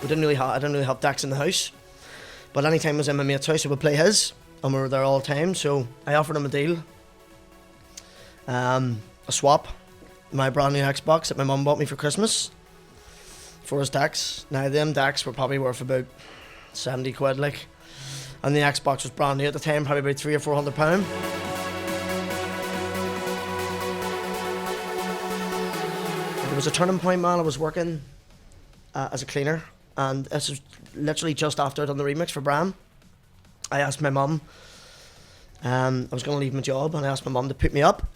I didn't really have decks in the house, but anytime I was in my mate's house, I would play his, and we were there all the time. So I offered him a deal, a swap, my brand new Xbox that my mum bought me for Christmas for his decks. Now them decks were probably worth about 70 quid, like, and the Xbox was brand new at the time, probably about £300 or £400. There was a turning point, man. I was working as a cleaner, and this was literally just after I'd done the remix for Bram. I asked my mum, I was going to leave my job, and I asked my mum to put me up,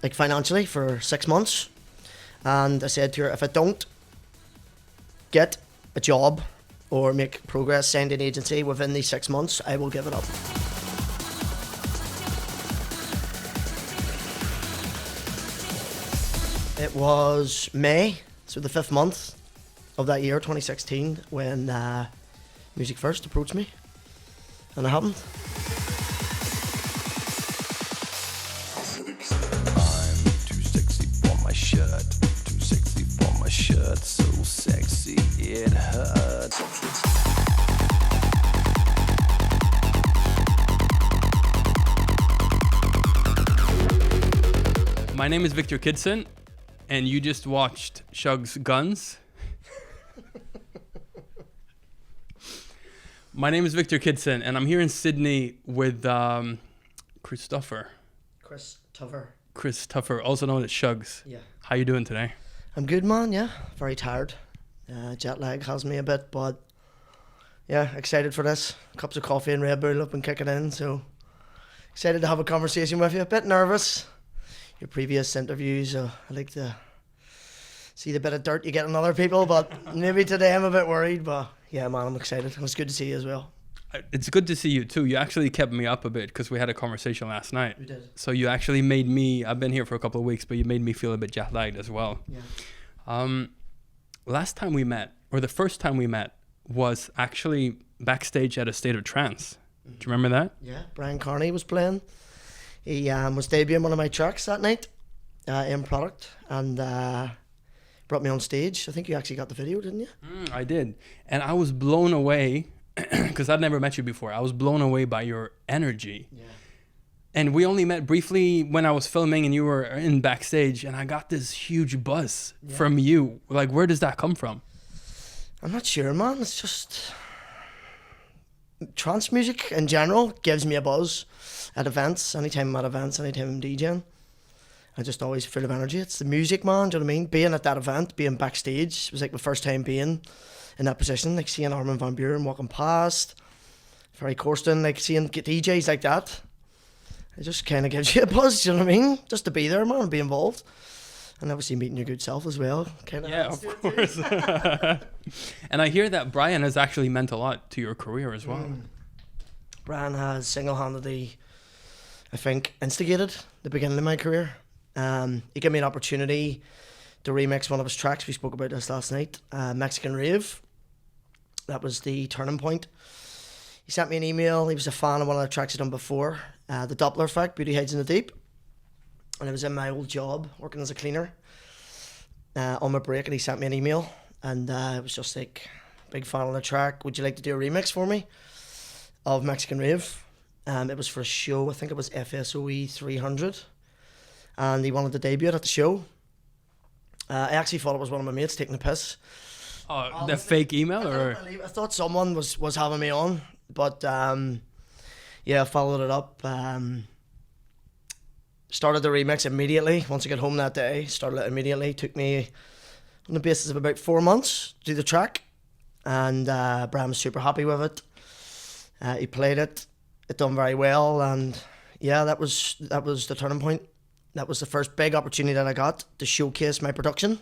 like financially, for 6 months. And I said to her, if I don't get a job or make progress, send an agency within these 6 months, I will give it up. It was May, so the 5th month of that year, 2016, when Music First approached me, and it happened. I'm too sexy for my shirt, too sexy for my shirt, so sexy it hurts. My name is Viktor Kidson, and you just watched Shugz Guns. My name is Viktor Kidson, and I'm here in Sydney with Chris Tuffer, also known as Shugz. Yeah. How you doing today? I'm good, man, yeah. Very tired. Jet lag has me a bit, but yeah, excited for this. Cups of coffee and Red Bull up and kicking in, so excited to have a conversation with you. A bit nervous. Your previous interviews, I like to see the bit of dirt you get in other people, but maybe today I'm a bit worried, but yeah, man, I'm excited. It was good to see you as well. It's good to see you too. You actually kept me up a bit because we had a conversation last night. We did. So you actually made me, I've been here for a couple of weeks, but you made me feel a bit jet lagged as well. Yeah. Last time we met, or the first time we met, was actually backstage at A State of Trance. Do you remember that? Yeah, Brian Carney was playing. He was debuting one of my tracks that night in product, and brought me on stage. I think you actually got the video, didn't you? I did. And I was blown away, because I'd never met you before. I was blown away by your energy. Yeah. And we only met briefly when I was filming and you were in backstage, and I got this huge buzz from you. Like, where does that come from? I'm not sure, man. It's just trance music in general gives me a buzz at events. Anytime I'm at events, anytime I'm DJing, I just always full of energy. It's the music, man. Do you know what I mean? Being at that event, being backstage, was like my first time being in that position. Like seeing Armin van Buuren walking past, Ferry Corsten, like seeing DJs like that. It just kind of gives you a buzz. Do you know what I mean? Just to be there, man, and be involved. And obviously meeting your good self as well. Yeah, of course. And I hear that Brian has actually meant a lot to your career as well. Brian has single-handedly, I think, instigated the beginning of my career. He gave me an opportunity to remix one of his tracks. We spoke about this last night, Mexican Rave. That was the turning point. He sent me an email. He was a fan of one of the tracks I'd done before, the Doppler Effect, Beauty Hides in the Deep. And I was in my old job, working as a cleaner, on my break, and he sent me an email. And it was just like, big fan of the track. Would you like to do a remix for me of Mexican Rave? It was for a show, I think it was FSOE 300. And he wanted to debut it at the show. I actually thought it was one of my mates taking the piss. Oh, the fake email? I thought someone was having me on. But yeah, I followed it up. Started the remix immediately. Once I got home that day, started it immediately. Took me on the basis of about 4 months to do the track. And Bram was super happy with it. He played it. It done very well. And yeah, that was the turning point. That was the first big opportunity that I got to showcase my production.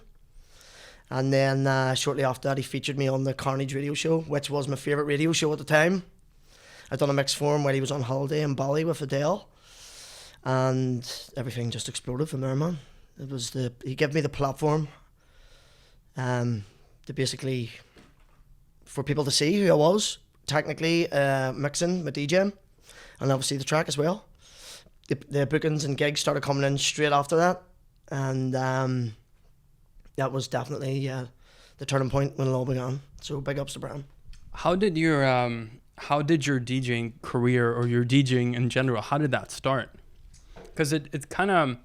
And then shortly after that, he featured me on the Carnage radio show, which was my favourite radio show at the time. I'd done a mix for him while he was on holiday in Bali with Adele. And everything just exploded from there, man. He gave me the platform to basically, for people to see who I was, technically mixing, my DJing, and obviously the track as well. The bookings and gigs started coming in straight after that, and that was definitely the the turning point when it all began. So big ups to Brian. How did your DJing career or your DJing in general, how did that start? Because it kind of,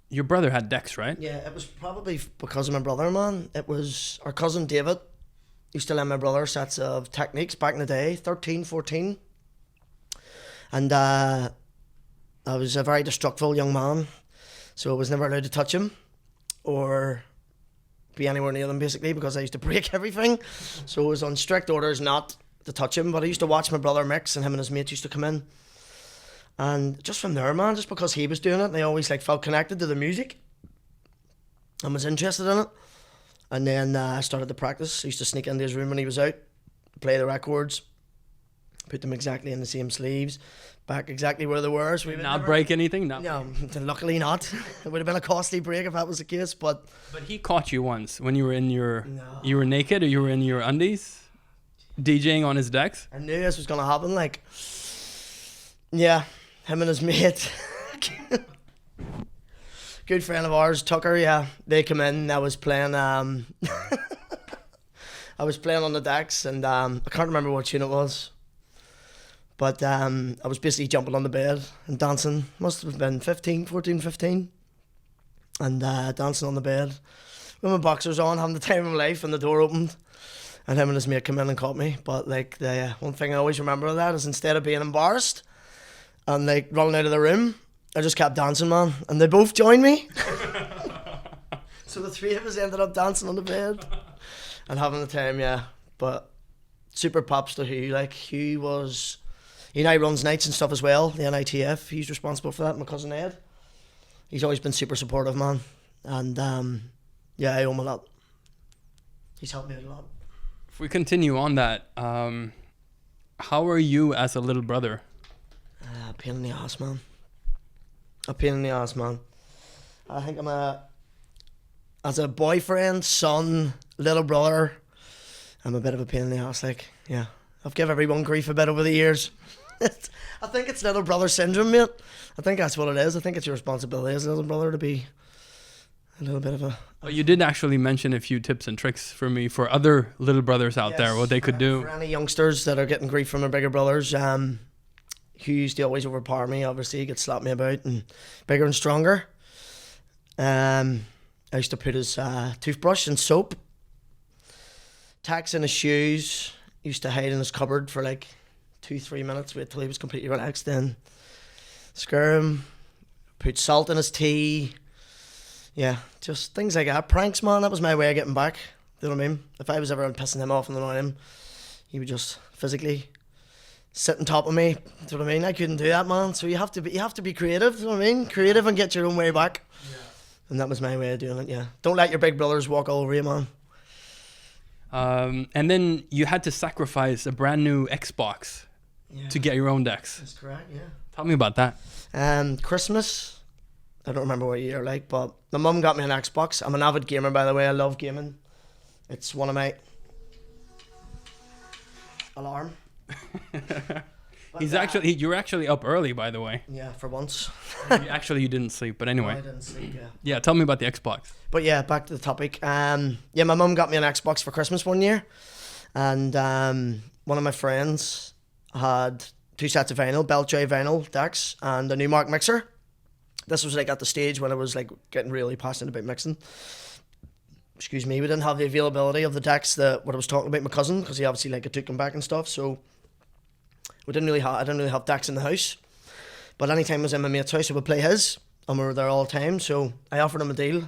your brother had decks, right? Yeah, it was probably because of my brother, man. It was our cousin David used to lend my brother sets of techniques back in the day, 13, 14. And I was a very destructive young man, so I was never allowed to touch him or be anywhere near them, basically, because I used to break everything. So I was on strict orders not to touch him, but I used to watch my brother mix, and him and his mates used to come in. And just from there, man, just because he was doing it, they always like felt connected to the music and was interested in it. And then I started to practice. I used to sneak into his room when he was out, play the records, put them exactly in the same sleeves, back exactly where they were. So we would Not never break anything? No. No, luckily not. It would have been a costly break if that was the case, but He caught you once when you were in your, No. you were naked or you were in your undies, DJing on his decks. I knew this was going to happen. Like, yeah, him and his mate, good friend of ours, Tucker, yeah, they come in. I was playing, I was playing on the decks, and I can't remember what tune it was. But I was basically jumping on the bed and dancing. Must have been 14, 15. And dancing on the bed with my boxers on, having the time of my life, and the door opened. And him and his mate came in and caught me. But like the one thing I always remember of that is instead of being embarrassed and like running out of the room, I just kept dancing, man. And they both joined me. So the three of us ended up dancing on the bed and having the time, yeah. But super props to Hugh. Like Hugh was, he now runs nights and stuff as well, the NITF. He's responsible for that, my cousin Ed. He's always been super supportive, man. And yeah, I owe him a lot. He's helped me out a lot. If we continue on that, how are you as a little brother? Pain in the ass, man. A pain in the ass, man. I think as a boyfriend, son, little brother, I'm a bit of a pain in the ass, like, yeah. I've given everyone grief a bit over the years. I think it's little brother syndrome, mate. I think that's what it is. I think it's your responsibility as a little brother to be a little bit of a... Well, you did actually mention a few tips and tricks for me for other little brothers out there, what they could do. For any youngsters that are getting grief from their bigger brothers, Hugh used to always overpower me, obviously. He could slap me about and bigger and stronger. I used to put his toothbrush and soap, tacks in his shoes, used to hide in his cupboard for like 2-3 minutes, wait till he was completely relaxed, then scare him, put salt in his tea. Yeah, just things like that. Pranks, man, that was my way of getting back. You know what I mean? If I was ever pissing him off and annoying him, he would just physically sit on top of me. Do you know what I mean? I couldn't do that, man. So you have to be creative. Do you know what I mean? Creative and get your own way back. Yeah. And that was my way of doing it. Yeah. Don't let your big brothers walk all over you, man. And then you had to sacrifice a brand new Xbox to get your own decks. That's correct. Yeah. Tell me about that. Christmas. I don't remember what year, like, but my mum got me an Xbox. I'm an avid gamer, by the way. I love gaming. It's one of my alarm. You're actually up early, by the way. Yeah, for once. You didn't sleep, but anyway. No, I didn't sleep, yeah. Yeah, tell me about the Xbox. But yeah, back to the topic. Yeah, my mum got me an Xbox for Christmas one year, and one of my friends had 2 sets of vinyl, Beltray vinyl decks, and a new Mark mixer. This was like at the stage when I was like getting really passionate about mixing. Excuse me, we didn't have the availability of the decks that what I was talking about my cousin, because he obviously like took them back and stuff. So I didn't really have decks in the house. But anytime I was in my mate's house, I would play his, and we were there all the time. So I offered him a deal,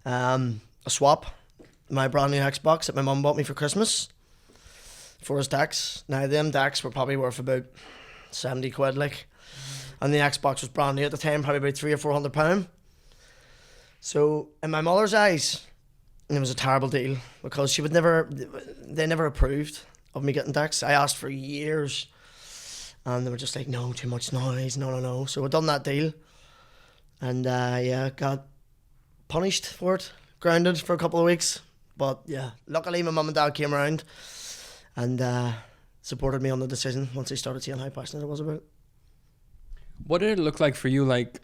a swap, my brand new Xbox that my mum bought me for Christmas for his decks. Now them decks were probably worth about 70 quid, like. And the Xbox was brand new at the time, probably about £300 or £400. So in my mother's eyes, it was a terrible deal because they never approved of me getting decks. I asked for years, and they were just like, no, too much noise, no. So I done that deal, and yeah, got punished for it, grounded for a couple of weeks. But yeah, luckily my mum and dad came around and supported me on the decision once they started seeing how passionate I was about it. What did it look like for you, like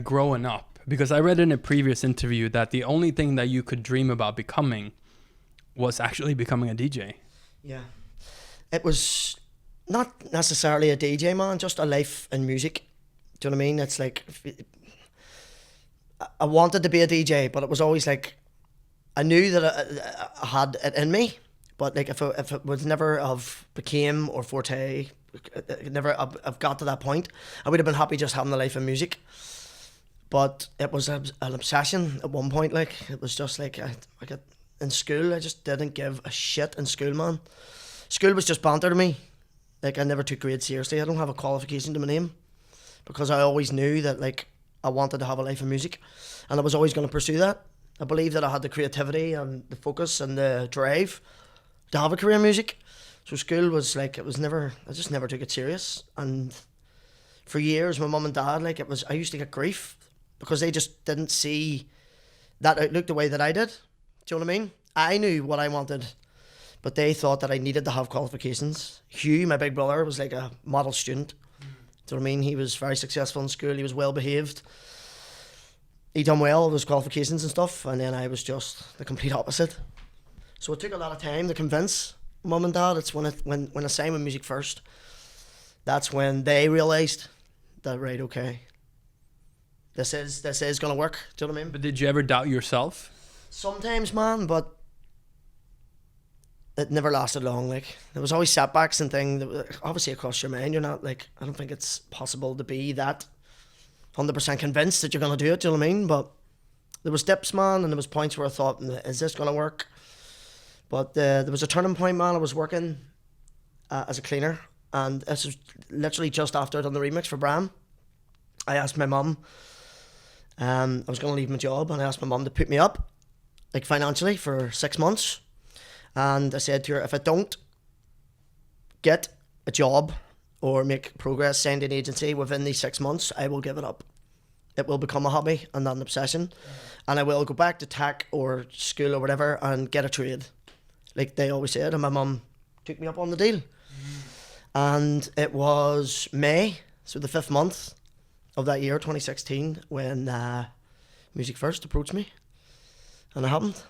growing up Because I read in a previous interview that the only thing that you could dream about becoming was actually becoming a DJ. Yeah. It was not necessarily a DJ, man, just a life in music. Do you know what I mean? It's like, I wanted to be a DJ, but it was always like, I knew that I had it in me, but like if it was never of became or forte, never I've got to that point, I would have been happy just having the life in music. But it was an obsession at one point. Like, it was just like, I got in school, I just didn't give a shit in school, man. School was just banter to me. Like, I never took grades seriously. I don't have a qualification to my name, because I always knew that, like, I wanted to have a life in music, and I was always going to pursue that. I believe that I had the creativity and the focus and the drive to have a career in music. So school was like, it was never, I just never took it serious. And for years, my mum and dad, like, I used to get grief because they just didn't see that outlook the way that I did. Do you know what I mean? I knew what I wanted, but they thought that I needed to have qualifications. Hugh, my big brother, was like a model student. Do you know what I mean? He was very successful in school. He was well behaved. He done well with his qualifications and stuff, and then I was just the complete opposite. So it took a lot of time to convince mum and dad. It's when I signed with Music First, that's when they realised that, right, okay, this is gonna work. Do you know what I mean? But did you ever doubt yourself? Sometimes, man, but it never lasted long. Like, there was always setbacks and things that obviously across your mind. You're not like, I don't think it's possible to be that 100% convinced that you're gonna do it. Do you know what I mean? But there was dips, man, and there was points where I thought, is this gonna work? But there was a turning point, man. I was working as a cleaner, and this was literally just after I'd done the remix for Bram. I asked my mum, I was going to leave my job, and I asked my mum to put me up, like, financially for 6 months. And I said to her, if I don't get a job or make progress, send an agency within these 6 months, I will give it up. It will become a hobby and not an obsession. And I will go back to tech or school or whatever and get a trade, like they always said. And my mum took me up on the deal. And it was May, so the 5th month of that year, 2016, when Music First approached me, and it happened.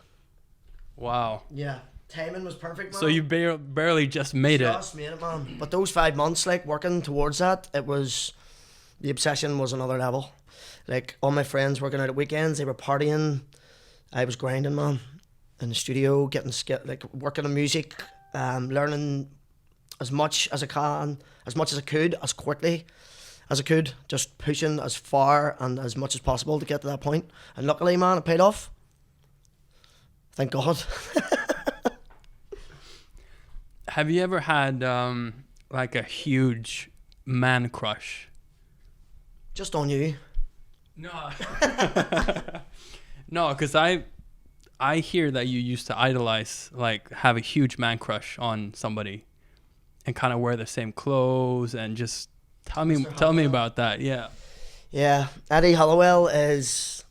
Wow. Yeah, timing was perfect, man. So you barely just made it. Just made it, man. But those 5 months, like, working towards that, it was, the obsession was another level. Like, all my friends working out at weekends, they were partying. I was grinding, man, in the studio, working on music, learning as much as I can, as much as I could, as quickly as I could, just pushing as far and as much as possible to get to that point. And luckily, man, it paid off. Thank God. Have you ever had like a huge man crush? Just on you. No. No, because I hear that you used to idolize, like, have a huge man crush on somebody and kind of wear the same clothes, and just tell me about that. Yeah, Eddie Halliwell is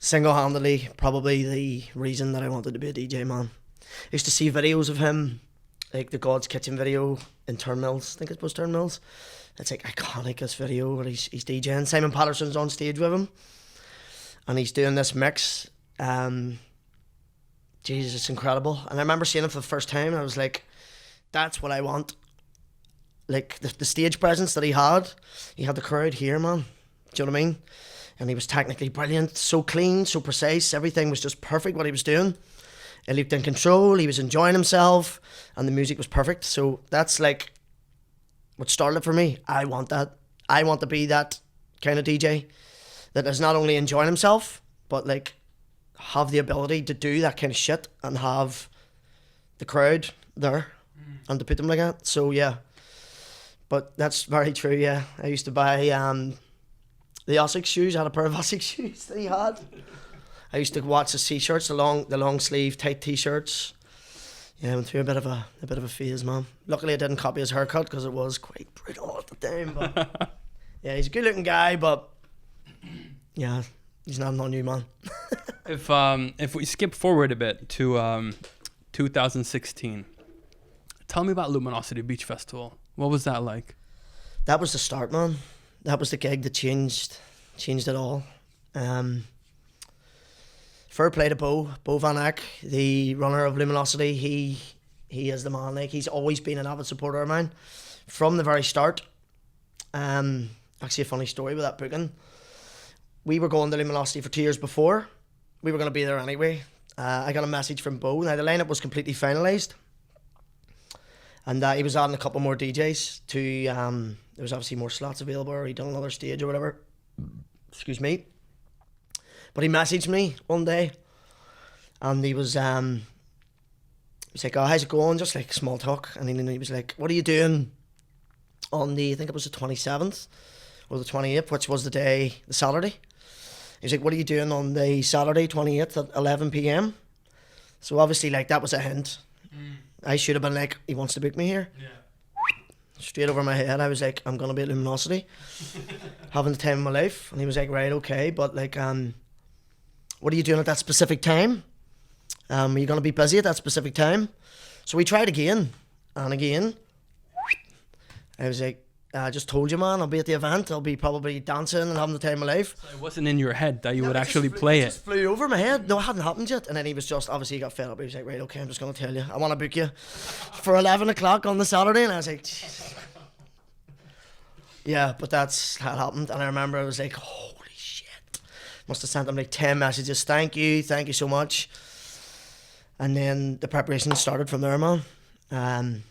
single-handedly probably the reason that I wanted to be a DJ, man. I used to see videos of him, like the God's Kitchen video in Turnmills. I think it was Turnmills. It's like iconic, this video where he's DJing. Simon Patterson's on stage with him, and he's doing this mix. Jesus, it's incredible. And I remember seeing it for the first time, and I was like, that's what I want. Like, the stage presence that he had the crowd here, man. Do you know what I mean? And he was technically brilliant, so clean, so precise. Everything was just perfect what he was doing. He looked in control, he was enjoying himself, and the music was perfect. So that's like what started it for me. I want that. I want to be that kind of DJ that is not only enjoying himself, but like have the ability to do that kind of shit and have the crowd there and to put them like that. So yeah, but that's very true. Yeah, I used to buy the Ossex shoes. I had a pair of Ossex shoes that he had. I used to watch his t-shirts, the long sleeve tight t-shirts. Yeah, I went through a bit of a phase, man. Luckily I didn't copy his haircut because it was quite brutal at the time. But yeah, he's a good looking guy, but yeah, he's not on you, man. If we skip forward a bit to 2016, tell me about Luminosity Beach Festival. What was that like? That was the start, man. That was the gig that changed it all. Fair play to Bo Van Eyck, the runner of Luminosity. He is the man. Like, he's always been an avid supporter of mine from the very start. Actually, a funny story with that booking. We were going to Luminosity for 2 years before. We were going to be there anyway. I got a message from Bo. Now, the lineup was completely finalised. And he was adding a couple more DJs to... there was obviously more slots available, or he'd done another stage or whatever. Excuse me. But he messaged me one day. And he was... He's like, oh, how's it going? Just like small talk. And then he was like, what are you doing on the... I think it was the 27th or the 28th, which was the Saturday. He was like, what are you doing on the Saturday 28th at 11 p.m? So obviously, like, that was a hint. I should have been like, he wants to book me here. Yeah. Straight over my head, I was like, I'm going to be at Luminosity. Having the time of my life. And he was like, right, okay, but like, what are you doing at that specific time? Are you going to be busy at that specific time? So we tried again and again. I was like, I just told you, man, I'll be at the event. I'll be probably dancing and having the time of my life. So it wasn't in your head that you would actually It play it. just flew over my head. No, it hadn't happened yet. And then he was just, obviously he got fed up. He was like, right, okay, I'm just going to tell you. I want to book you for 11 o'clock on the Saturday. And I was like, jeez. Yeah, but that's how it happened. And I remember I was like, holy shit. Must have sent him like 10 messages. Thank you so much. And then the preparation started from there, man.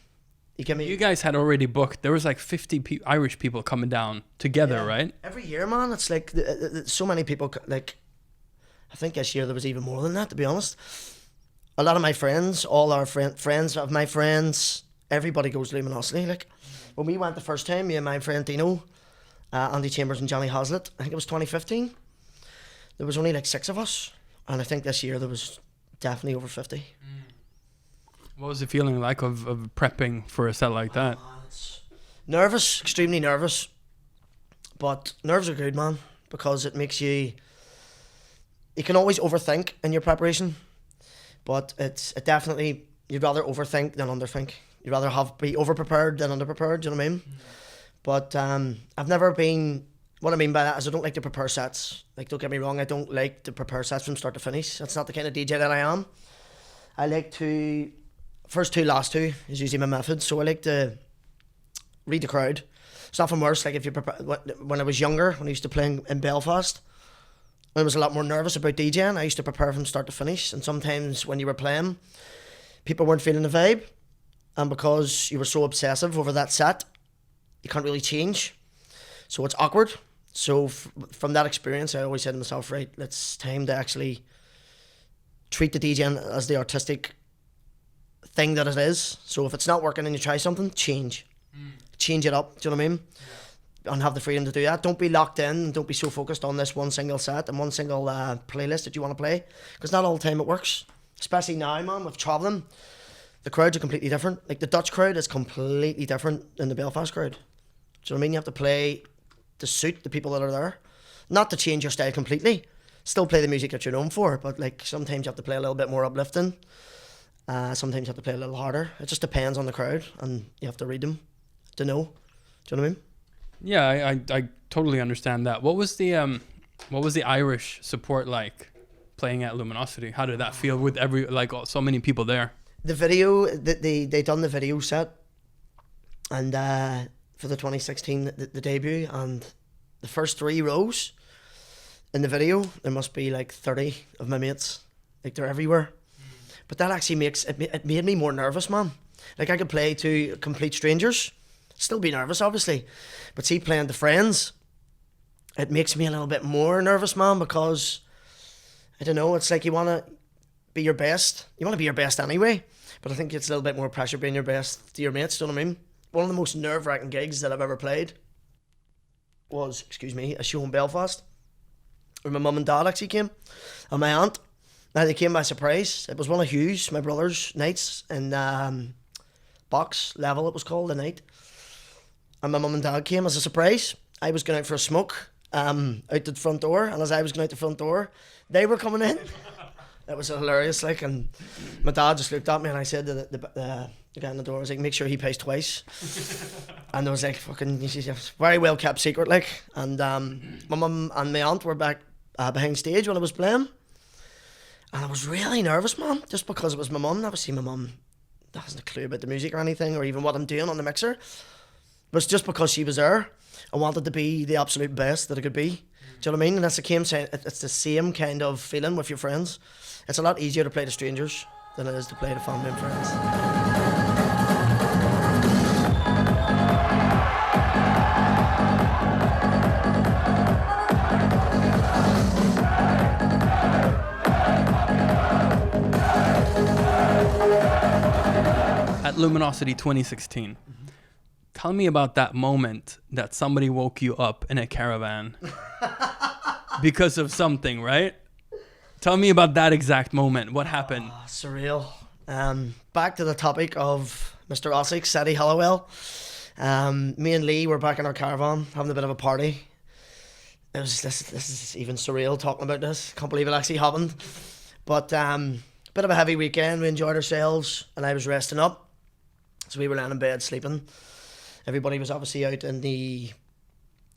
You guys had already booked. There was like 50 Irish people coming down together, right? Every year, man. It's like so many people. Like, I think this year there was even more than that, to be honest. A lot of my friends, all our friends of my friends, everybody goes to Luminosity. Like, when we went the first time, me and my friend Dino, Andy Chambers and Johnny Hazlitt, I think it was 2015. There was only like 6 of us, and I think this year there was definitely over 50. What was the feeling like of prepping for a set like that? Nervous, extremely nervous. But nerves are good, man, because it makes you... You can always overthink in your preparation, but it definitely... You'd rather overthink than underthink. You'd rather be over-prepared than under-prepared, do you know what I mean? But I've never been... What I mean by that is I don't like to prepare sets. Like, don't get me wrong, I don't like to prepare sets from start to finish. That's not the kind of DJ that I am. I like to... First two, last two is usually my method. So I like to read the crowd. It's often worse. Like, if you prepare, when I was younger, when I used to play in Belfast, I was a lot more nervous about DJing. I used to prepare from start to finish. And sometimes when you were playing, people weren't feeling the vibe. And because you were so obsessive over that set, you can't really change. So it's awkward. So from that experience, I always said to myself, right, it's time to actually treat the DJing as the artistic thing that it is. So if it's not working and you try something, change it up, do you know what I mean? And have the freedom to do that. Don't be locked in, don't be so focused on this one single set and one single playlist that you want to play, because not all the time it works, especially now, man, with travelling. The crowds are completely different. Like, the Dutch crowd is completely different than the Belfast crowd. Do you know what I mean? You have to play to suit the people that are there, not to change your style completely. Still play the music that you're known for, but like, sometimes you have to play a little bit more uplifting. Sometimes you have to play a little harder. It just depends on the crowd, and you have to read them to know. Do you know what I mean? Yeah, I totally understand that. What was the Irish support like playing at Luminosity? How did that feel with so many people there? The video, they done the video set, and for the 2016 the debut, and the first 3 rows in the video, there must be like 30 of my mates. Like, they're everywhere. But that actually it made me more nervous, man. Like, I could play to complete strangers, still be nervous, obviously. But see, playing to friends, it makes me a little bit more nervous, man, because, I don't know, it's like you want to be your best. You want to be your best anyway. But I think it's a little bit more pressure being your best to your mates, do you know what I mean? One of the most nerve-wracking gigs that I've ever played was, a show in Belfast, where my mum and dad actually came, and my aunt. Now, they came by surprise. It was one of Hugh's, my brother's, nights in Box Level, it was called, the night. And my mum and dad came as a surprise. I was going out for a smoke out the front door, and as I was going out the front door, they were coming in. It was hilarious, like, and my dad just looked at me, and I said to the guy in the door, I was like, make sure he pays twice. And there was like, fucking, very well kept secret, like. And my mum and my aunt were back behind stage when I was playing. And I was really nervous, man, just because it was my mum. Obviously, my mum hasn't a clue about the music or anything, or even what I'm doing on the mixer. But it's just because she was there. I wanted to be the absolute best that I could be. Do you know what I mean? And it's the same kind of feeling with your friends. It's a lot easier to play to strangers than it is to play to family and friends. At Luminosity 2016, tell me about that moment that somebody woke you up in a caravan because of something, right? Tell me about that exact moment. What happened? Surreal. Back to the topic of Mr. Ossick, Eddie Halliwell. Me and Lee were back in our caravan having a bit of a party. This is even surreal talking about this. Can't believe it actually happened. But bit of a heavy weekend. We enjoyed ourselves and I was resting up. So we were laying in bed sleeping. Everybody was obviously out in the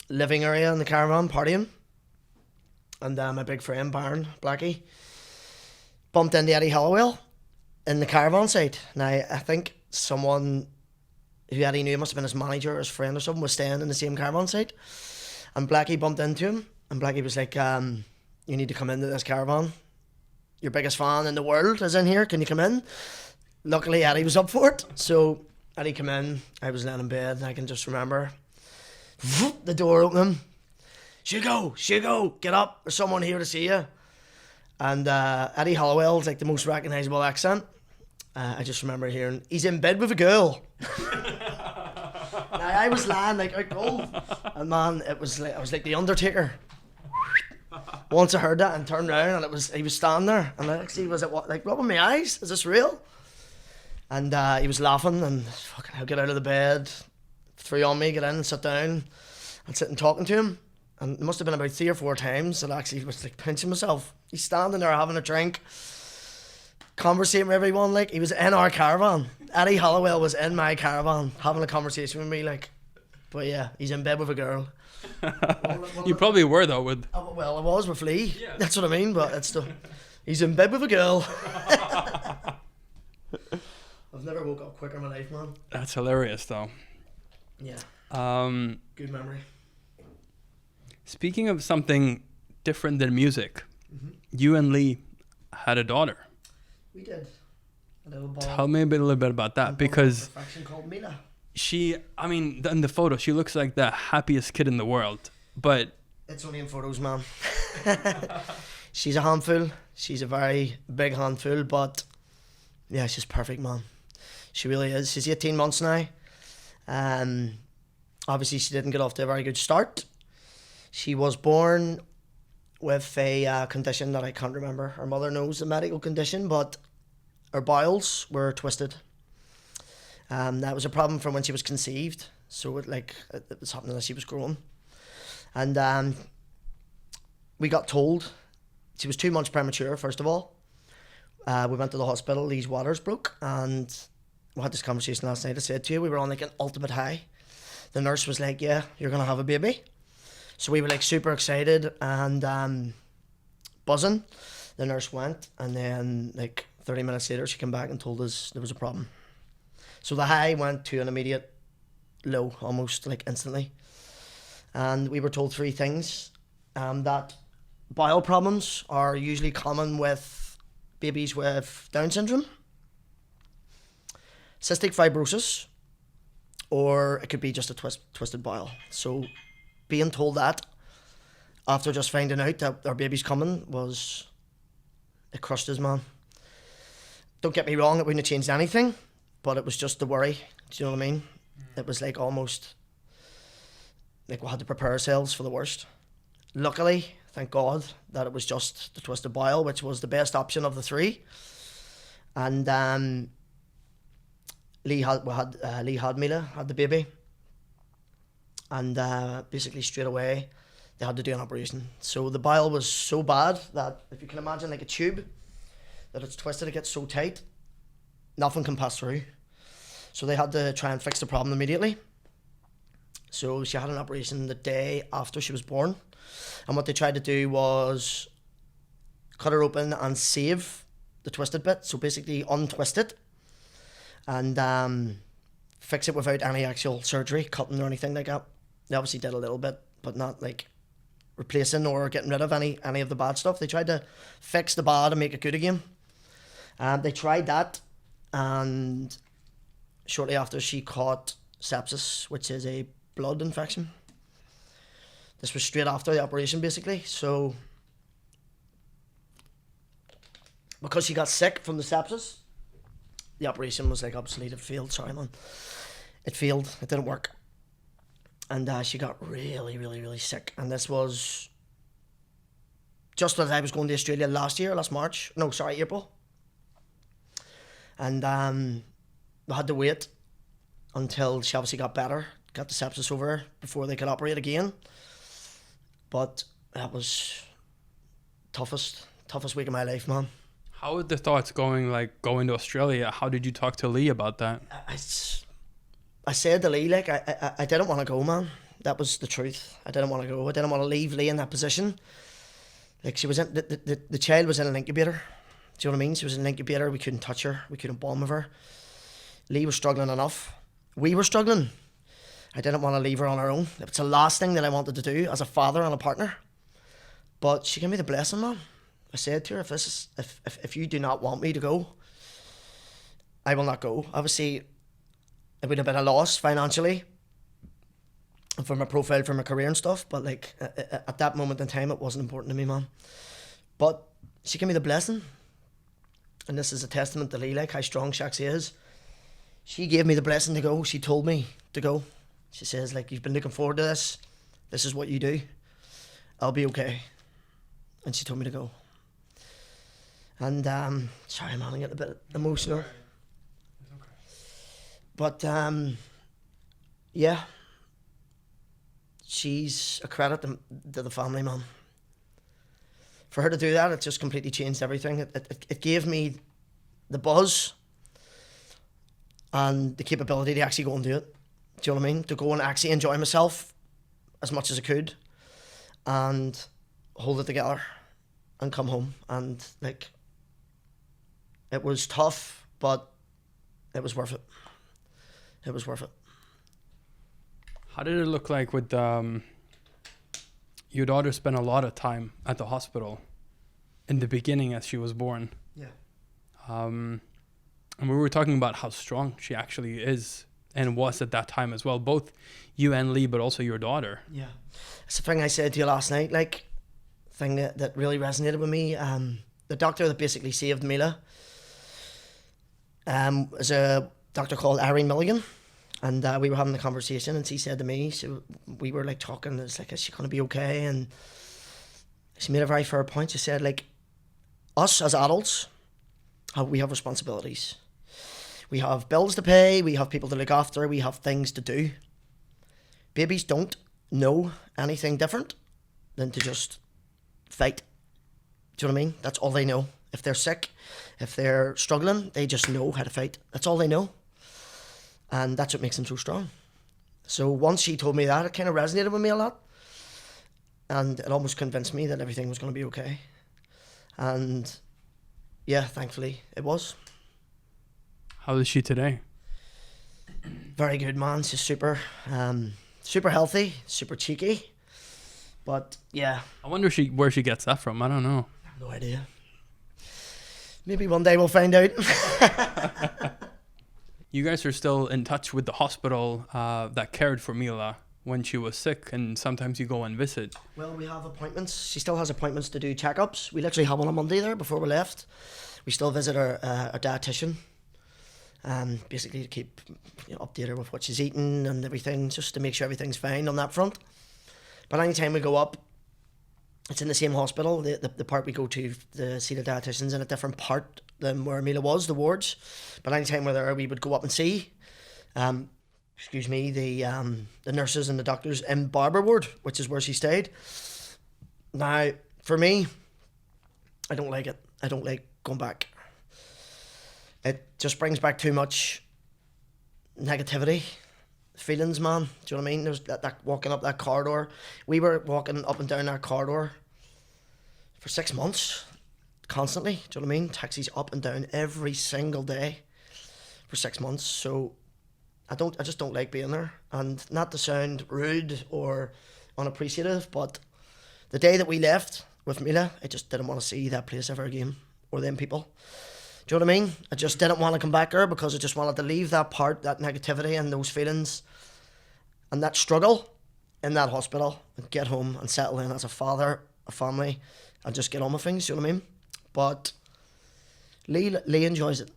living area in the caravan partying. And my big friend, Baron, Blackie, bumped into Eddie Halliwell in the caravan site. Now, I think someone who Eddie knew, must have been his manager or his friend or something, was staying in the same caravan site. And Blackie bumped into him. And Blackie was like, you need to come into this caravan. Your biggest fan in the world is in here. Can you come in? Luckily, Eddie was up for it. So Eddie came in. I was laying in bed. And I can just remember the door opening. Shugz, get up. There's someone here to see you. And Eddie Halliwell's like the most recognisable accent. I just remember hearing, he's in bed with a girl. Now, I was lying like out cold. And man, I was like the Undertaker. Once I heard that and turned around and he was standing there. And I actually was like rubbing my eyes. Is this real? And he was laughing and fucking, I'll get out of the bed, threw on me, get in and sit down and sit and talking to him. And it must have been about 3 or 4 times that I actually was like pinching myself. He's standing there having a drink, conversating with everyone. Like, he was in our caravan. Eddie Halliwell was in my caravan having a conversation with me. Like, but yeah, he's in bed with a girl. You probably were though with. Well, I was with Lee. Yeah. That's what I mean. But it's still, he's in bed with a girl. I've never woke up quicker in my life, man. That's hilarious though. Yeah. Good memory. Speaking of something different than music, you and Lee had a daughter. We did. A little ball. Tell me a little bit about that, because Perfection called Minas. in the photo, she looks like the happiest kid in the world. But It's only in photos, man. She's a handful. She's a very big handful, but yeah, she's perfect, man. She really is. She's 18 months now. Obviously, she didn't get off to a very good start. She was born with a condition that I can't remember. Her mother knows the medical condition, but her bowels were twisted. That was a problem from when she was conceived. So it was happening as she was growing. And we got told she was 2 months premature, first of all. We went to the hospital, these waters broke, and we had this conversation last night. I said to you, we were on like an ultimate high. The nurse was like, yeah, you're going to have a baby. So we were like super excited and buzzing. The nurse went, and then like 30 minutes later, she came back and told us there was a problem. So the high went to an immediate low, almost like instantly. And we were told 3 things. That bowel problems are usually common with babies with Down syndrome, cystic fibrosis, or it could be just a twisted bowel. So being told that after just finding out that our baby's coming it crushed us, man. Don't get me wrong, it wouldn't have changed anything, but it was just the worry. Do you know what I mean? It was like almost like we had to prepare ourselves for the worst. Luckily, thank God, that it was just the twisted bowel, which was the best option of the 3. And Lee had Mila, had the baby, and basically straight away they had to do an operation. So the bowel was so bad that, if you can imagine like a tube, that it's twisted, it gets so tight, nothing can pass through. So they had to try and fix the problem immediately. So she had an operation the day after she was born. And what they tried to do was cut her open and save the twisted bit. So basically untwist it and fix it without any actual surgery, cutting or anything like that. They obviously did a little bit, but not like replacing or getting rid of any of the bad stuff. They tried to fix the bad and make it good again. They tried that, and shortly after she caught sepsis, which is a blood infection. This was straight after the operation, basically. So because she got sick from the sepsis, the operation was like obsolete. It failed. Sorry, man. It failed. It didn't work. And she got really, really, really sick. And this was just as I was going to Australia last March. No, sorry, April. And we had to wait until she obviously got better, got the sepsis over her before they could operate again. But that was toughest week of my life, man. How were the thoughts going to Australia? How did you talk to Lee about that? I said to Lee, like, I didn't want to go, man. That was the truth. I didn't want to go. I didn't want to leave Lee in that position. Like, she was in, the child was in an incubator. Do you know what I mean? She was in an incubator. We couldn't touch her. We couldn't bond with her. Lee was struggling enough. We were struggling. I didn't want to leave her on her own. It's the last thing that I wanted to do as a father and a partner. But she gave me the blessing, man. I said to her, if you do not want me to go, I will not go. Obviously, it would have been a loss financially for my profile, for my career and stuff. But like at that moment in time, it wasn't important to me, man. But she gave me the blessing. And this is a testament to Lee, like how strong Shugz is. She gave me the blessing to go. She told me to go. She says, like, you've been looking forward to this. This is what you do. I'll be okay. And she told me to go. And sorry, man, I'm getting a bit emotional. It's okay. But yeah, she's a credit to the family, man. For her to do that, it just completely changed everything. It gave me the buzz and the capability to actually go and do it. Do you know what I mean? To go and actually enjoy myself as much as I could and hold it together and come home. And like, it was tough, but it was worth it. It was worth it. How did it look like with your daughter spent a lot of time at the hospital in the beginning as she was born? Yeah. And we were talking about how strong she actually is and was at that time as well. Both you and Lee, but also your daughter. Yeah. It's the thing I said to you last night, like, thing that really resonated with me. The doctor that basically saved Mila is a doctor called Irene Milligan. And we were having the conversation, and she said to me, we were like talking, it's like, is she going to be okay? And she made a very fair point. She said, like, us as adults, we have responsibilities. We have bills to pay, we have people to look after, we have things to do. Babies don't know anything different than to just fight. Do you know what I mean? That's all they know. If they're sick, if they're struggling, they just know how to fight. That's all they know. And that's what makes them so strong. So once she told me that, it kind of resonated with me a lot. And it almost convinced me that everything was going to be okay. And yeah, thankfully it was. How is she today? Very good, man. She's super healthy, super cheeky. But yeah. I wonder where she gets that from. I don't know. I have no idea. Maybe one day we'll find out. You guys are still in touch with the hospital that cared for Mila when she was sick, and sometimes you go and visit. Well, we have appointments. She still has appointments to do checkups. We literally had one on Monday there before we left. We still visit our dietitian, basically to keep update her with what she's eating and everything, just to make sure everything's fine on that front. But anytime we go up, it's in the same hospital. The part we go to see the dietitian's in a different part than where Mila was, the wards. But anytime we're there, we would go up and see, the nurses and the doctors in Barber ward, which is where she stayed. Now, for me, I don't like it. I don't like going back. It just brings back too much negativity. feelings, man. Do you know what I mean? There was that walking up that corridor. We were walking up and down that corridor for 6 months, constantly. Do you know what I mean? Taxis up and down every single day for 6 months. So I just don't like being there. And not to sound rude or unappreciative, but the day that we left with Mila, I just didn't want to see that place ever again, or them people. Do you know what I mean? I just didn't want to come back there because I just wanted to leave that part, that negativity and those feelings and that struggle in that hospital and get home and settle in as a father, a family, and just get on with things, you know what I mean? But Lee enjoys it.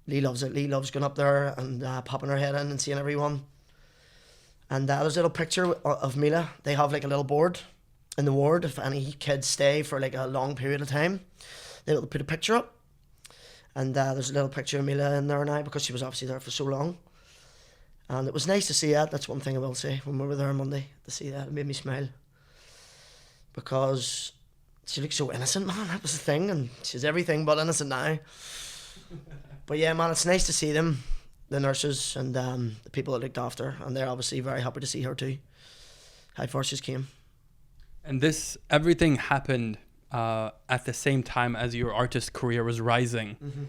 Lee loves it. Lee loves going up there and popping her head in and seeing everyone. And there's a little picture of Mila. They have like a little board in the ward. If any kids stay for like a long period of time, they'll put a picture up. And there's a little picture of Mila in there now because she was obviously there for so long. And it was nice to see that. That's one thing I will say. When we were there on Monday, to see that, it made me smile. Because she looked so innocent, man. That was the thing. And she's everything but innocent now. But yeah, man, it's nice to see them, the nurses and the people that looked after. And they're obviously very happy to see her too. How far she's came. And everything happened at the same time as your artist career was rising. Mm-hmm.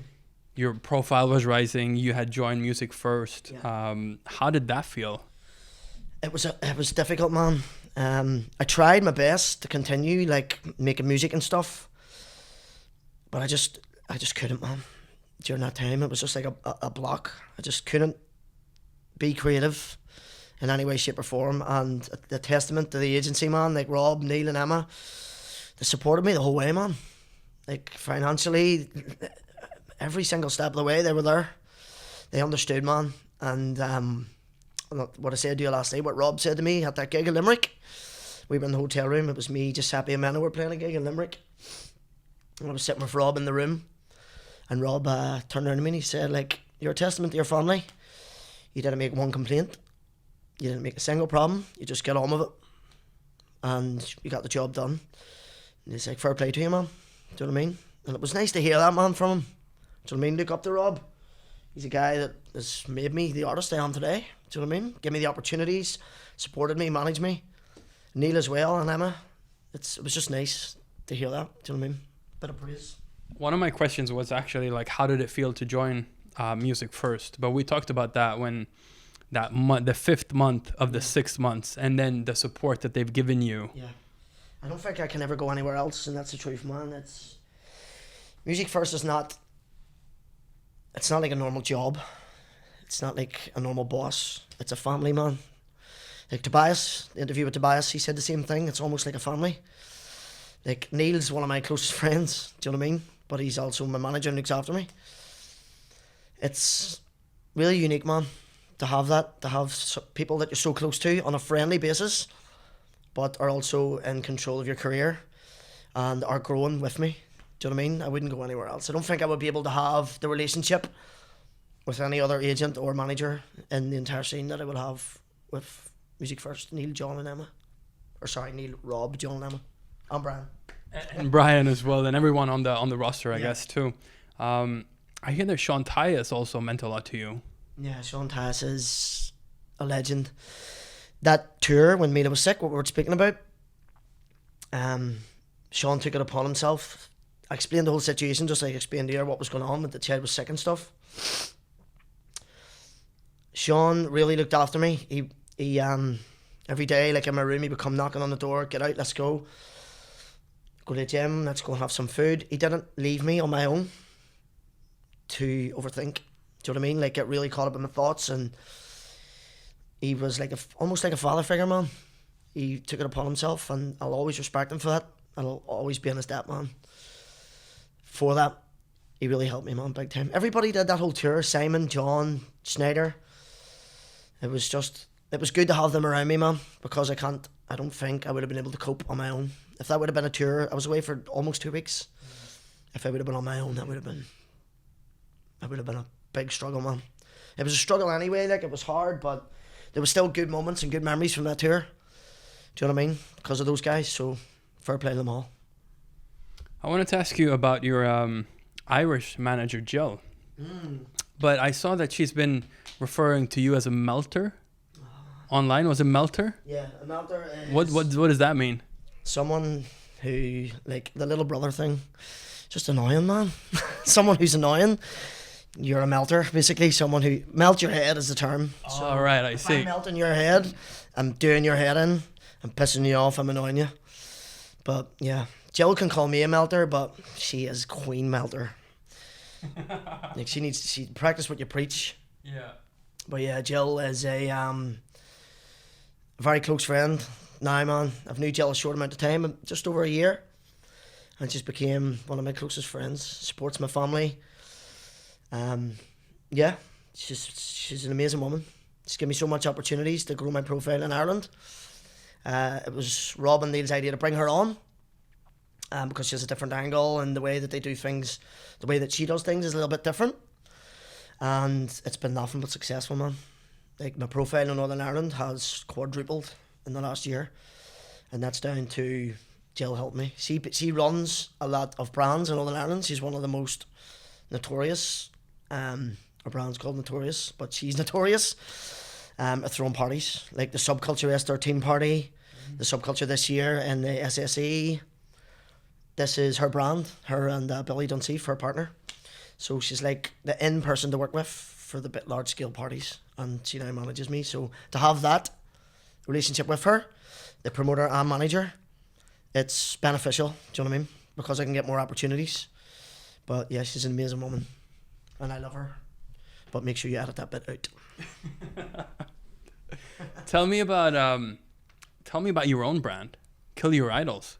Your profile was rising. You had joined Music First. Yeah. How did that feel? It was difficult, man. I tried my best to continue like making music and stuff, but I just couldn't, man. During that time, it was just like a block. I just couldn't be creative in any way, shape or form. And the testament to the agency, man, like Rob, Neil and Emma, they supported me the whole way, man. Like financially, every single step of the way, they were there. They understood, man. And what I said to you last night, what Rob said to me at that gig in Limerick, we were in the hotel room. It was me, Giuseppe and Menno were playing a gig in Limerick. And I was sitting with Rob in the room. And Rob turned around to me and he said, like, you're a testament to your family. You didn't make one complaint. You didn't make a single problem. You just get on with it. And you got the job done. And he's like, fair play to you, man. Do you know what I mean? And it was nice to hear that, man, from him. Do you know what I mean? Look up to Rob. He's a guy that has made me the artist I am today. Do you know what I mean? Give me the opportunities, supported me, managed me. Neil as well and Emma. It was just nice to hear that. Do you know what I mean? Bit of praise. One of my questions was actually like, how did it feel to join Music First? But we talked about that when that month, the 5th month of the 6 months, and then the support that they've given you. Yeah. I don't think I can ever go anywhere else, and that's the truth, man. Music First is not. It's not like a normal job. It's not like a normal boss. It's a family, man. Like Tobias, the interview with Tobias, he said the same thing. It's almost like a family. Like Neil's one of my closest friends. Do you know what I mean? But he's also my manager and looks after me. It's really unique, man, to have that, to have people that you're so close to on a friendly basis, but are also in control of your career and are growing with me. Do you know what I mean? I wouldn't go anywhere else. I don't think I would be able to have the relationship with any other agent or manager in the entire scene that I would have with Music First, Neil, John and Emma. Or sorry, Neil, Rob, John and Emma. And Brian. And Brian as well, and everyone on the roster, I Yeah. guess, too. I hear that Sean Tyas also meant a lot to you. Yeah, Sean Tyas is a legend. That tour when Mila was sick, what we were speaking about, Sean took it upon himself. I explained the whole situation, just like I explained here what was going on, that the child was sick and stuff. Sean really looked after me. He every day, like in my room, he would come knocking on the door, get out, let's go. Go to the gym, let's go and have some food. He didn't leave me on my own to overthink. Do you know what I mean? Like, get really caught up in my thoughts, and he was like almost like a father figure, man. He took it upon himself, and I'll always respect him for that. I'll always be on his step, man. For that, he really helped me, man, big time. Everybody did that whole tour. Simon, John, Schneider. It was good to have them around me, man, because I don't think I would have been able to cope on my own. If that would have been a tour, I was away for almost 2 weeks. If I would have been on my own, that would have been a big struggle, man. It was a struggle anyway, like, it was hard, but there was still good moments and good memories from that tour. Do you know what I mean? Because of those guys, so fair play to them all. I wanted to ask you about your Irish manager, Jill. But I saw that she's been referring to you as a melter. online? Was it Melter? Yeah, a melter is What does that mean? someone who, like the little brother thing, just annoying, man. Someone who's annoying. You're a melter, basically. Someone who melt your head is the term. All right, I if see. I'm melting your head, I'm doing your head in. I'm pissing you off. I'm annoying you. But yeah, Jill can call me a melter, but she is Queen Melter. Like she practice what you preach. Yeah. But yeah, Jill is a very close friend now, man. I've knew Jill a short amount of time, just over a year, and just became one of my closest friends. Supports my family. Yeah, she's an amazing woman. She's given me so much opportunities to grow my profile in Ireland. It was Rob and Neil's idea to bring her on, because she has a different angle, and the way that they do things, the way that she does things is a little bit different. And it's been nothing but successful, man. Like, my profile in Northern Ireland has quadrupled in the last year, and that's down to Jill helped me. She runs a lot of brands in Northern Ireland. She's one of the most notorious, her brand's called Notorious, but she's notorious at throwing parties, like the Subculture S13 party, the Subculture this year, and the SSE. This is her brand, her and Billy Dunseith, her partner. So she's like the in person to work with for the bit large scale parties, and she now manages me. So to have that relationship with her, the promoter and manager, it's beneficial. Do you know what I mean? Because I can get more opportunities. But yeah, she's an amazing woman, and I love her. But make sure you edit that bit out. Tell me about your own brand, Kill Your Idols.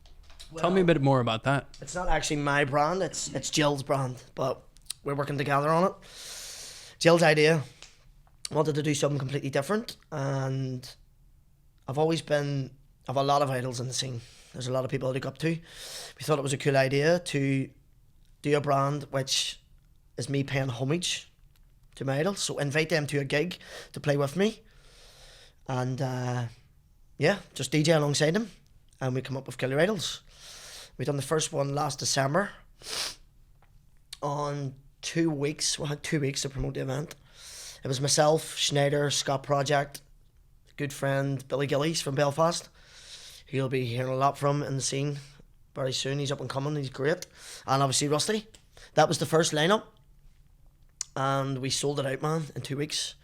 Tell me a bit more about that. It's not actually my brand, it's Jill's brand, but we're working together on it. Jill's idea, wanted to do something completely different, and I've a lot of idols in the scene. There's a lot of people I look up to. We thought it was a cool idea to do a brand which is me paying homage to my idols, so invite them to a gig to play with me, and yeah, just DJ alongside them, and we come up with Kill Your Idols. We done the first one last December. On 2 weeks, we had 2 weeks to promote the event. It was myself, Schneider, Scott Project, good friend Billy Gillies from Belfast, who you'll be hearing a lot from in the scene very soon. He's up and coming, he's great. And obviously Rusty. That was the first lineup, and we sold it out, man, in 2 weeks.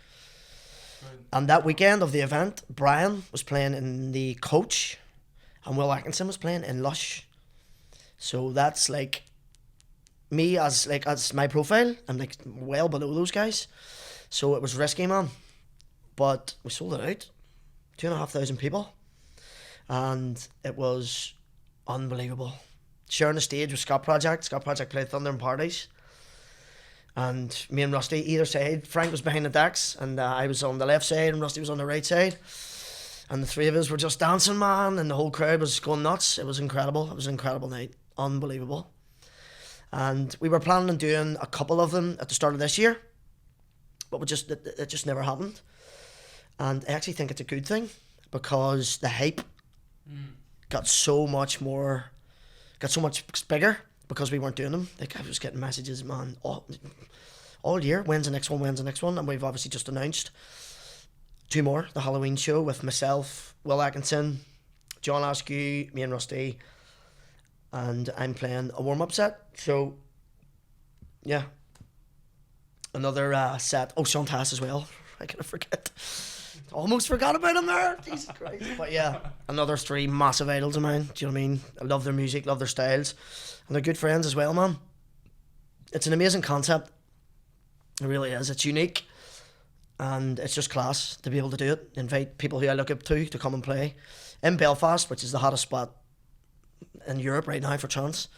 Right. And that weekend of the event, Brian was playing in the Coach, and Will Atkinson was playing in Lush. So that's like me as my profile. I'm like well below those guys. So it was risky, man. But we sold it out. 2,500 people. And it was unbelievable. Sharing the stage with Scott Project. Scott Project played Thunder and Parties. And me and Rusty either side. Frank was behind the decks, and I was on the left side, and Rusty was on the right side. And the three of us were just dancing, man, and the whole crowd was going nuts. It was incredible. It was an incredible night. Unbelievable. And we were planning on doing a couple of them at the start of this year, but it just never happened. And I actually think it's a good thing, because the hype got so much bigger because we weren't doing them. Like, I was getting messages, man, all year. When's the next one? When's the next one? And we've obviously just announced 2 more. The Halloween show with myself, Will Atkinson, John Askew, me and Rusty, and I'm playing a warm-up set. So, yeah. Another set. Oh, Sean Tass as well. I can't forget. Almost forgot about him there. Jesus Christ. But yeah, another 3 massive idols of mine. Do you know what I mean? I love their music, love their styles. And they're good friends as well, man. It's an amazing concept. It really is. It's unique. And it's just class to be able to do it. Invite people who I look up to come and play in Belfast, which is the hottest spot in Europe right now for trance,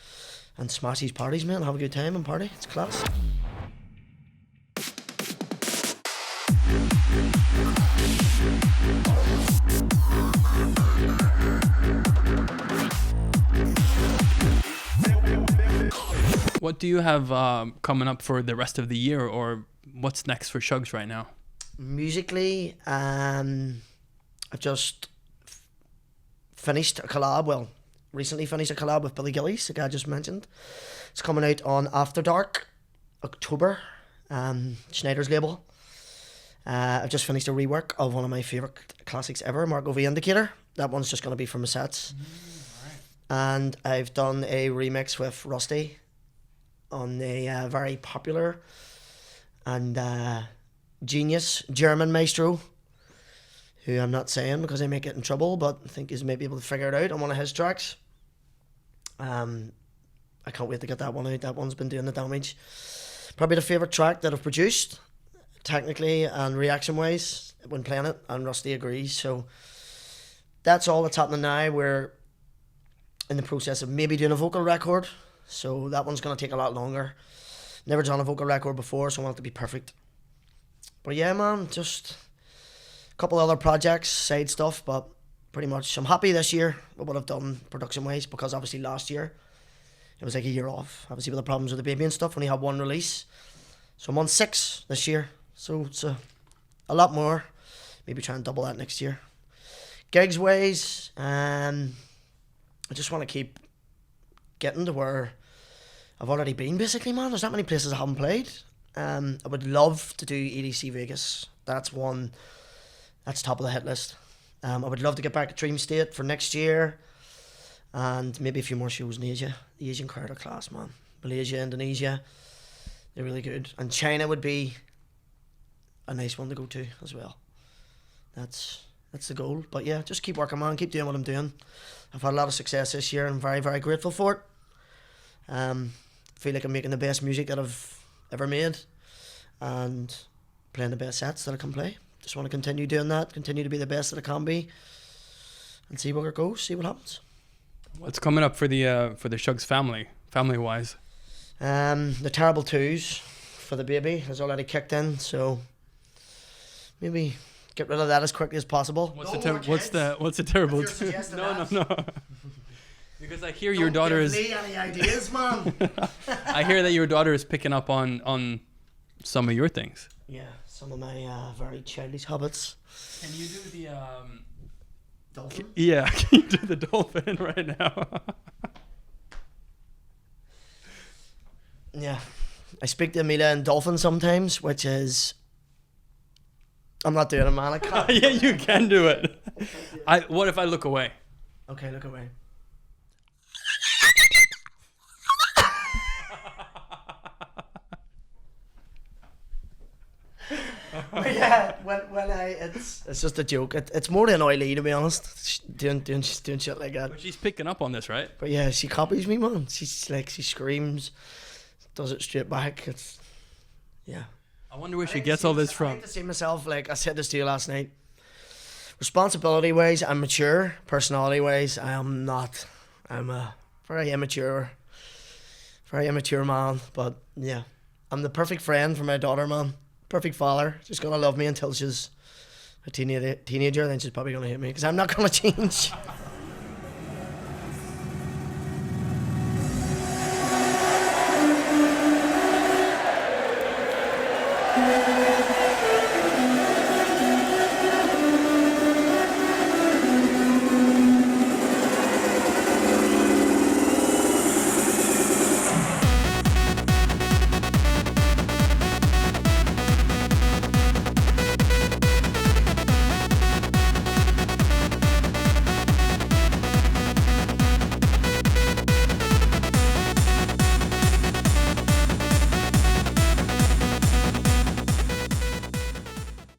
and smash these parties, man, and have a good time and party. It's class. What do you have coming up for the rest of the year, or what's next for Shugz right now? Musically, I've just finished a collab, recently finished a collab with Billy Gillies, the guy I just mentioned. It's coming out on After Dark, October, Schneider's label. I've just finished a rework of one of my favourite classics ever, Marco V Indicator. That one's just going to be for my sets. And I've done a remix with Rusty on a very popular and genius German maestro, who I'm not saying because I may get in trouble, but I think he's maybe able to figure it out on one of his tracks. I can't wait to get that one out. That one's been doing the damage. Probably the favourite track that I've produced, technically and reaction wise, when playing it, and Rusty agrees. So that's all that's happening now. We're in the process of maybe doing a vocal record, so that one's going to take a lot longer. Never done a vocal record before, so I want it to be perfect. But yeah, man, just a couple other projects, side stuff, but pretty much I'm happy this year with what I've done production wise, because obviously last year it was like a year off, obviously with the problems with the baby and stuff. Only had one release, so I'm on 6 this year, so it's a lot more. Maybe try and double that next year. Gigs wise, I just want to keep getting to where I've already been, basically, man. There's not many places I haven't played. I would love to do EDC Vegas. That's one that's top of the hit list. I would love to get back to Dream State for next year, and maybe a few more shows in Asia. The Asian crowd are class, man. Malaysia, Indonesia, they're really good. And China would be a nice one to go to as well. That's the goal. But yeah, just keep working, man. Keep doing what I'm doing. I've had a lot of success this year. I'm very, very grateful for it. Feel like I'm making the best music that I've ever made, and playing the best sets that I can play. Just want to continue doing that, continue to be the best that I can be, and see where it goes, see what happens. What's coming up for the Shugz family wise? The Terrible Twos for the baby has already kicked in, so maybe get rid of that as quickly as possible. What's the terrible? No. Because I hear your daughter is. Don't give me any ideas, man. I hear that your daughter is picking up on some of your things. Yeah, some of my very childish habits. Can you do the Dolphin? Yeah, can you do the dolphin right now? Yeah, I speak to Amelia in dolphin sometimes, which is. I'm not doing it, man. I can't. Yeah, you can do it. What if I look away? Okay, look away. Yeah, when it's just a joke. It's more than oily, to be honest. Doing shit like that. But she's picking up on this, right? But yeah, she copies me, man. She screams, does it straight back. It's yeah. I wonder where she gets all this from. I like to see myself, like I said this to you last night. Responsibility wise, I'm mature. Personality wise, I am not. I'm a very immature man. But yeah, I'm the perfect friend for my daughter, man. Perfect father. She's gonna love me until she's a teenager. Then she's probably gonna hate me because I'm not gonna change.